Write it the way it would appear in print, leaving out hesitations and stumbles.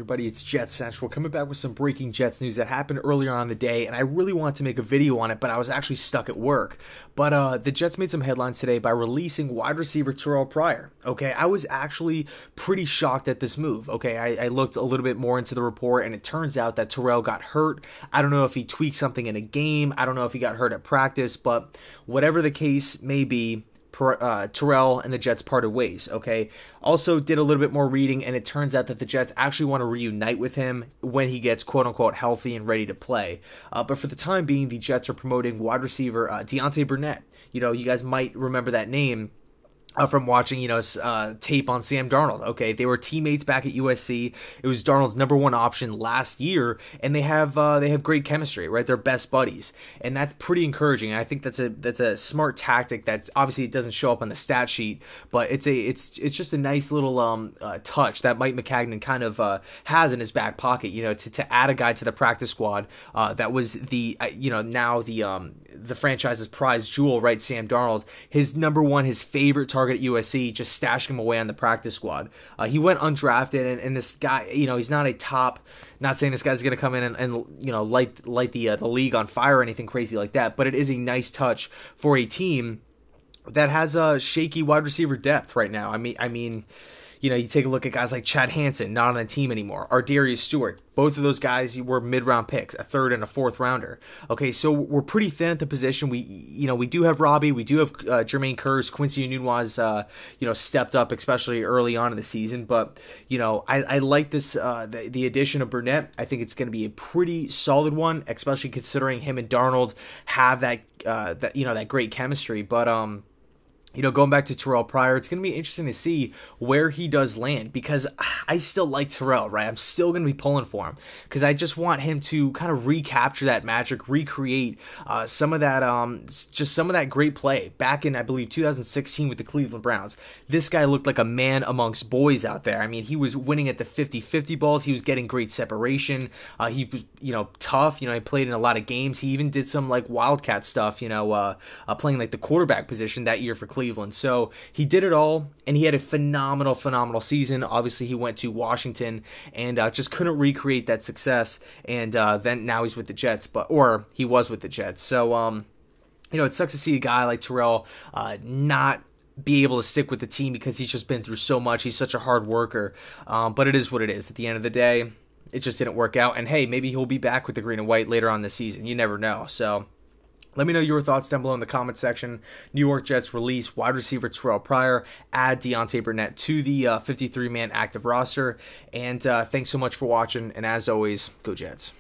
everybody? It's JetsCentral coming back with some breaking Jets news that happened earlier on in the day, and I really wanted to make a video on it, but I was actually stuck at work. But the Jets made some headlines today by releasing wide receiver Terrelle Pryor. Okay, I was actually pretty shocked at this move. Okay, I looked a little bit more into the report, and it turns out that Terrelle got hurt. I don't know if he tweaked something in a game. I don't know if he got hurt at practice, but whatever the case may be, Terrelle and the Jets parted ways, okay? Also did a little bit more reading, and it turns out that the Jets actually want to reunite with him when he gets quote-unquote healthy and ready to play. But for the time being, the Jets are promoting wide receiver Deontay Burnett. You know, you guys might remember that name from watching, tape on Sam Darnold. Okay, they were teammates back at USC. It was Darnold's #1 option last year, and they have great chemistry, right? They're best buddies, and that's pretty encouraging. And I think that's a smart tactic. That's obviously it doesn't show up on the stat sheet, but it's just a nice little touch that Mike Maccagnan kind of has in his back pocket. You know, to add a guy to the practice squad that was now the franchise's prize jewel, right? Sam Darnold, his #1, his favorite target at USC, just stashing him away on the practice squad. He went undrafted, and this guy, he's not a top. Not saying this guy's going to come in and light the league on fire or anything crazy like that, but it is a nice touch for a team that has a shaky wide receiver depth right now. I mean. You take a look at guys like Chad Hansen, not on the team anymore. Darius Stewart, both of those guys were mid-round picks, a 3rd and a 4th rounder. Okay, so we're pretty thin at the position. We do have Robbie, we do have Jermaine Kearse, Quincy Enunwa, stepped up, especially early on in the season. But I like this the addition of Burnett. I think it's going to be a pretty solid one, especially considering him and Darnold have that great chemistry. But going back to Terrelle Pryor, it's going to be interesting to see where he does land, because I still like Terrelle, right? I'm still going to be pulling for him because I just want him to kind of recapture that magic, recreate some of that great play back in, I believe, 2016 with the Cleveland Browns. This guy looked like a man amongst boys out there. I mean, he was winning at the 50-50 balls. He was getting great separation. He was, tough. He played in a lot of games. He even did some like Wildcat stuff, playing like the quarterback position that year for Cleveland. So he did it all, and he had a phenomenal season. Obviously, he went to Washington and just couldn't recreate that success. And then now he's with the Jets, or he was with the Jets. So it sucks to see a guy like Terrelle not be able to stick with the team because he's just been through so much. He's such a hard worker, but it is what it is. At the end of the day, it just didn't work out. And hey, maybe he'll be back with the green and white later on this season. You never know. So let me know your thoughts down below in the comment section. New York Jets release wide receiver Terrelle Pryor, add Deontay Burnett to the 53-man active roster. And thanks so much for watching. And as always, go Jets.